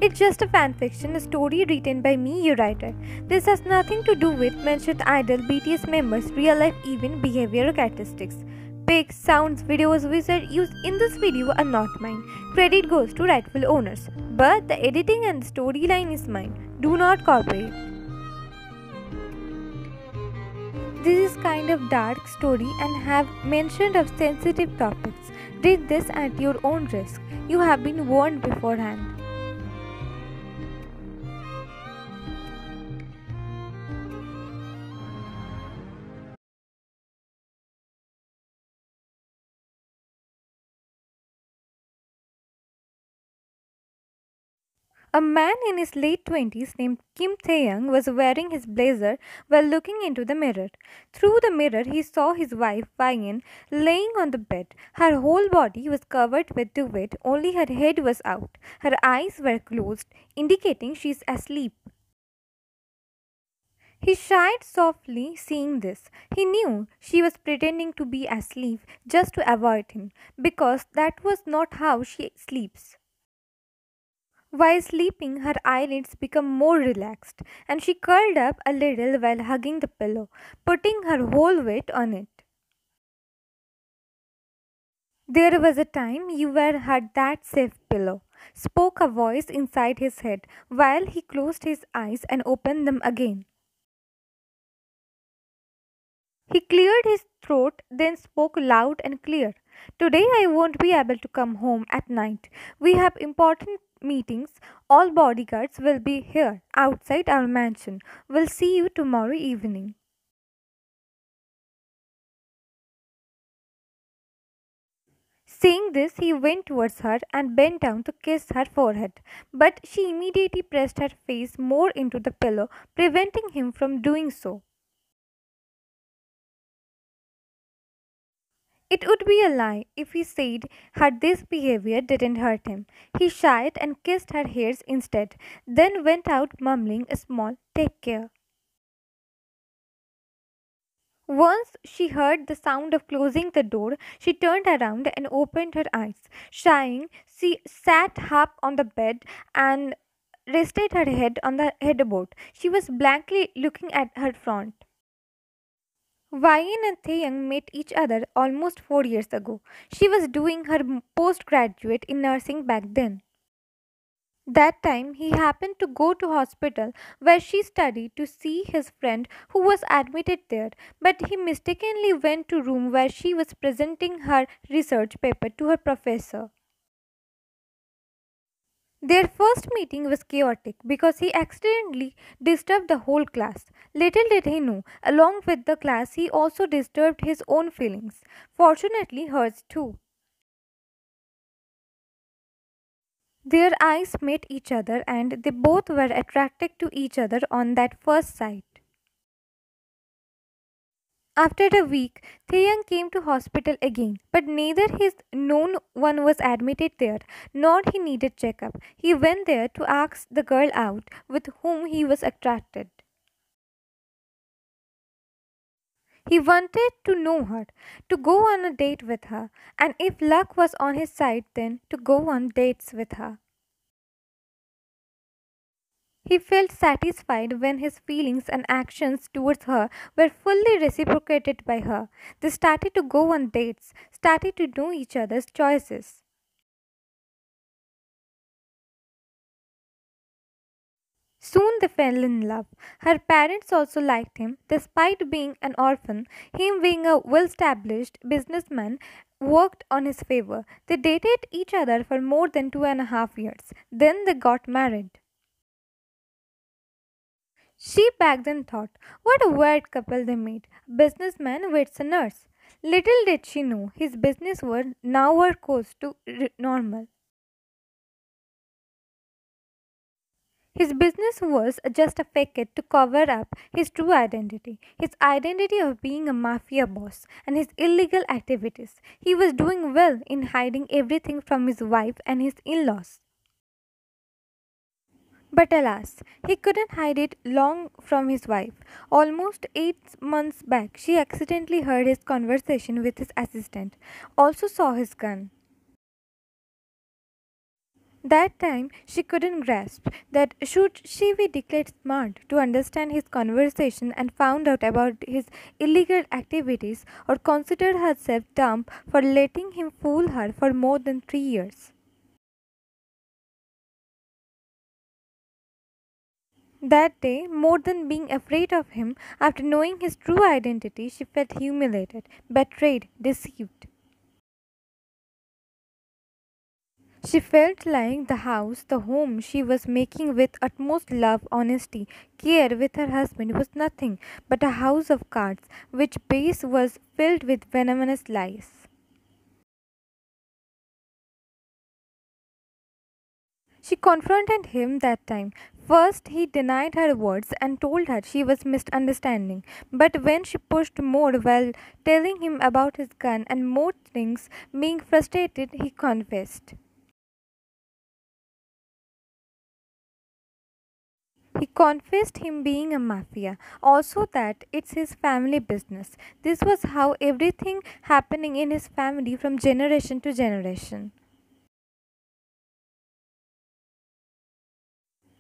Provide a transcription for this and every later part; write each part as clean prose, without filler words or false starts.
It's just a fanfiction, a story written by me, your writer. This has nothing to do with mentioned idol, BTS members, real life event, behavior, or characteristics. Pics, sounds, videos, wizard used in this video are not mine. Credit goes to rightful owners. But the editing and the storyline is mine. Do not copy it. This is kind of dark story and have mentioned of sensitive topics. Read this at your own risk. You have been warned beforehand. A man in his late 20s named Taehyung was wearing his blazer while looking into the mirror. Through the mirror, he saw his wife, Wayne, laying on the bed. Her whole body was covered with duvet, only her head was out. Her eyes were closed, indicating she is asleep. He sighed softly, seeing this. He knew she was pretending to be asleep just to avoid him, because that was not how she sleeps. While sleeping, her eyelids became more relaxed, and she curled up a little while hugging the pillow, putting her whole weight on it. There was a time you were had that safe pillow, spoke a voice inside his head, while he closed his eyes and opened them again. He cleared his throat, then spoke loud and clear. Today I won't be able to come home at night. We have important meetings. All bodyguards will be here, outside our mansion. We'll see you tomorrow evening. Saying this, he went towards her and bent down to kiss her forehead. But she immediately pressed her face more into the pillow, preventing him from doing so. It would be a lie if he said her this behavior didn't hurt him. He shied and kissed her hairs instead, then went out mumbling a small "take care." Once she heard the sound of closing the door, she turned around and opened her eyes. Shying, she sat up on the bed and rested her head on the headboard. She was blankly looking at her front. Wayne and Taehyung met each other almost 4 years ago. She was doing her postgraduate in nursing back then. That time he happened to go to hospital where she studied to see his friend who was admitted there, but he mistakenly went to room where she was presenting her research paper to her professor. Their first meeting was chaotic because he accidentally disturbed the whole class. Little did he know, along with the class, he also disturbed his own feelings. Fortunately, hers too. Their eyes met each other and they both were attracted to each other on that first sight. After a week, Taehyung came to hospital again, but neither his known one was admitted there, nor he needed checkup. He went there to ask the girl out with whom he was attracted. He wanted to know her, to go on a date with her, and if luck was on his side, then to go on dates with her. He felt satisfied when his feelings and actions towards her were fully reciprocated by her. They started to go on dates, started to know each other's choices. Soon they fell in love. Her parents also liked him, despite being an orphan. Him being a well established businessman worked on his favor. They dated each other for more than 2.5 years. Then they got married. She back then thought, what a weird couple they made. A businessman with a nurse. Little did she know his business were now were close to normal. His business was just a facade to cover up his true identity, his identity of being a mafia boss, and his illegal activities. He was doing well in hiding everything from his wife and his in laws. But alas, he couldn't hide it long from his wife. Almost 8 months back, she accidentally heard his conversation with his assistant, also saw his gun. That time she couldn't grasp that should she be declared smart to understand his conversation and found out about his illegal activities or considered herself dumb for letting him fool her for more than 3 years. That day, more than being afraid of him, after knowing his true identity, she felt humiliated, betrayed, deceived. She felt like the house, the home she was making with utmost love, honesty, care with her husband was nothing but a house of cards, which base was filled with venomous lies. She confronted him that time. First, he denied her words and told her she was misunderstanding. But when she pushed more while telling him about his gun and more things, being frustrated, he confessed. He confessed him being a mafia, also that it's his family business. This was how everything happening in his family from generation to generation.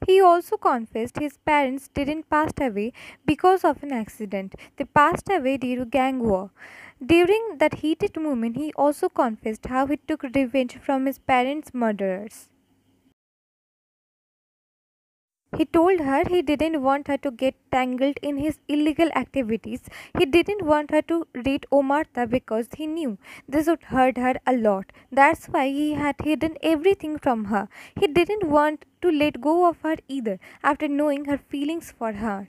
He also confessed his parents didn't pass away because of an accident. They passed away due to gang war. During that heated moment, he also confessed how he took revenge from his parents' murderers. He told her he didn't want her to get tangled in his illegal activities. He didn't want her to date Omartha because he knew this would hurt her a lot. That's why he had hidden everything from her. He didn't want to let go of her either after knowing her feelings for her.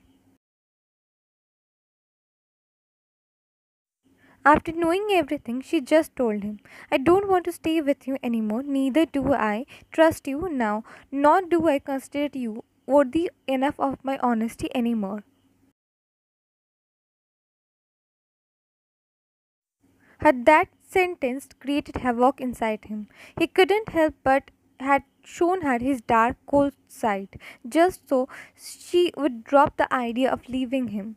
After knowing everything, she just told him, I don't want to stay with you anymore, neither do I trust you now, nor do I consider you worthy enough of my honesty anymore. That sentence created havoc inside him. He couldn't help but had shown her his dark, cold side, just so she would drop the idea of leaving him.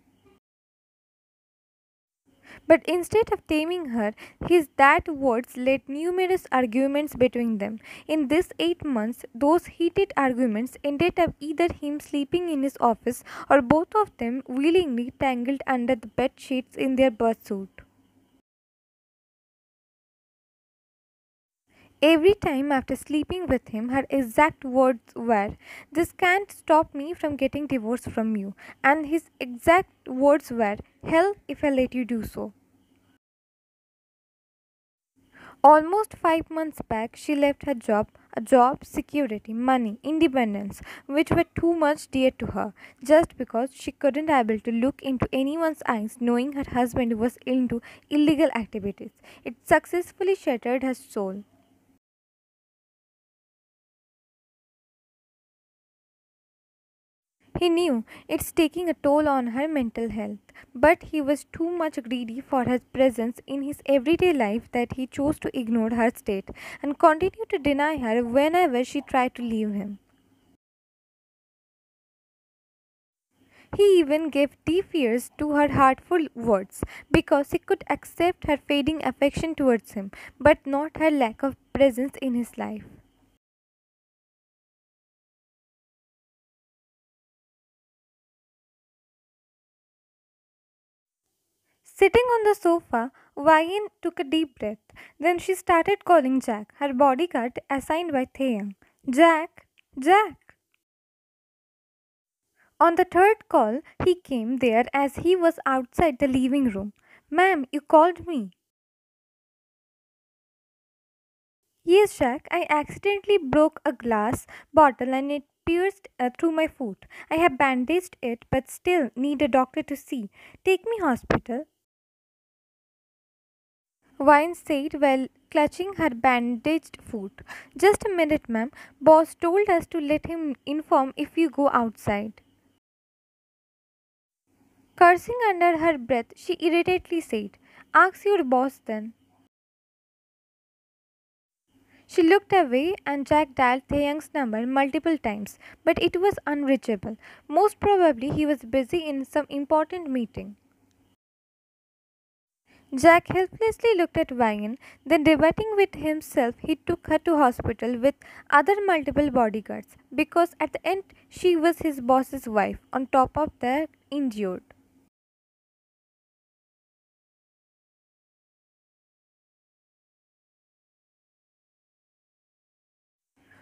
But instead of taming her, his that words led numerous arguments between them. In these 8 months, those heated arguments ended up either him sleeping in his office or both of them willingly tangled under the bed sheets in their pursuit. Every time after sleeping with him, her exact words were, This can't stop me from getting divorced from you. And his exact words were, Hell if I let you do so. Almost 5 months back, she left her job, a job, security, money, independence, which were too much dear to her, just because she couldn't able to look into anyone's eyes knowing her husband was into illegal activities. It successfully shattered her soul. He knew it's taking a toll on her mental health, but he was too much greedy for her presence in his everyday life that he chose to ignore her state and continue to deny her whenever she tried to leave him. He even gave deep ears to her heartful words because he could accept her fading affection towards him, but not her lack of presence in his life. Sitting on the sofa, Wyan took a deep breath. Then she started calling Jack, her bodyguard assigned by Taehyung. Jack! Jack! On the third call, he came there as he was outside the living room. Ma'am, you called me. Yes, Jack, I accidentally broke a glass bottle and it pierced through my foot. I have bandaged it but still need a doctor to see. Take me hospital. Vine said while clutching her bandaged foot. Just a minute, ma'am. Boss told us to let him inform if you go outside. Cursing under her breath, she irritatedly said, Ask your boss then. She looked away and Jack dialed Taehyung's number multiple times, but it was unreachable. Most probably he was busy in some important meeting. Jack helplessly looked at Wyan, then debating with himself, he took her to hospital with other multiple bodyguards because at the end she was his boss's wife on top of the injured.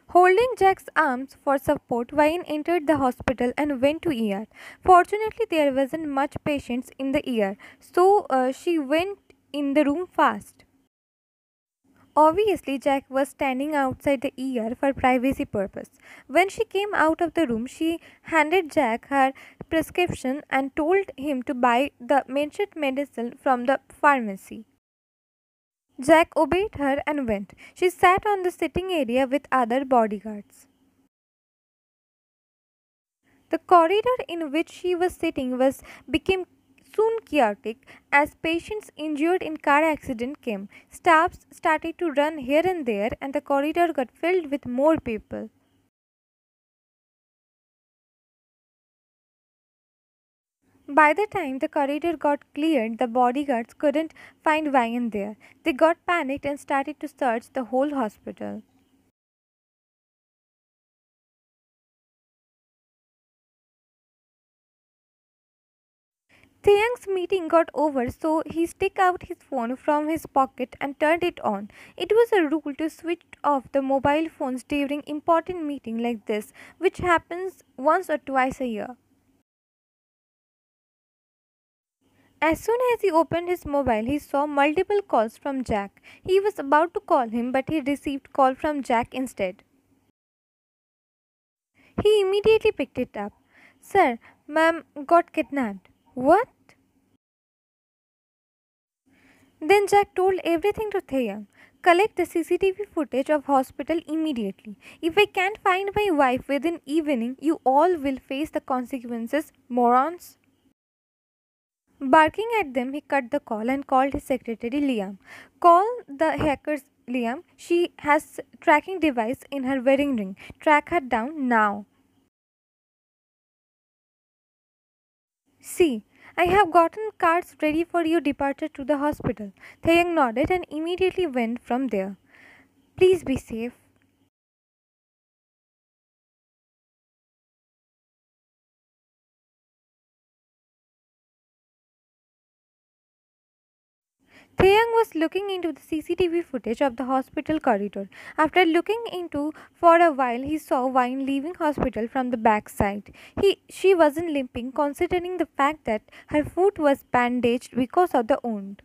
Holding Jack's arms for support, Wyan entered the hospital and went to ER. Fortunately, there wasn't much patients in the ER, so she went in the room fast. Obviously, Jack was standing outside the ER for privacy purpose. When she came out of the room, she handed Jack her prescription and told him to buy the mentioned medicine from the pharmacy. Jack obeyed her and went. She sat on the sitting area with other bodyguards. The corridor in which she was sitting was became soon chaotic as patients injured in car accident came. Staffs started to run here and there and the corridor got filled with more people. By the time the corridor got cleared, the bodyguards couldn't find Ryan there. They got panicked and started to search the whole hospital. Taehyung's meeting got over, so he took out his phone from his pocket and turned it on. It was a rule to switch off the mobile phones during important meeting like this, which happens once or twice a year. As soon as he opened his mobile, he saw multiple calls from Jack. He was about to call him, but he received call from Jack instead. He immediately picked it up. Sir, ma'am got kidnapped. What? Then Jack told everything to Taehyung. Collect the CCTV footage of hospital immediately. If I can't find my wife within evening, you all will face the consequences, morons. Barking at them, he cut the call and called his secretary Liam. Call the hackers Liam. She has tracking device in her wedding ring. Track her down now. See, I have gotten cards ready for your departure to the hospital. Taeyang nodded and immediately went from there. Please be safe. Taeyang was looking into the CCTV footage of the hospital corridor. After looking into for a while, he saw Vine leaving hospital from the back side. She wasn't limping considering the fact that her foot was bandaged because of the wound.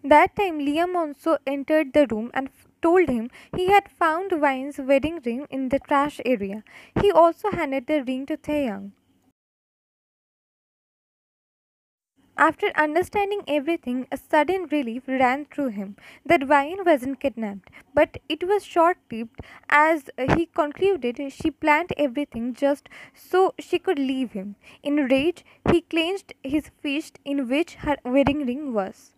That time, Liam also entered the room and told him he had found Vine's wedding ring in the trash area. He also handed the ring to Taeyang. After understanding everything, a sudden relief ran through him that Vine wasn't kidnapped, but it was short lived as he concluded she planned everything just so she could leave him. In rage, he clenched his fist in which her wedding ring was.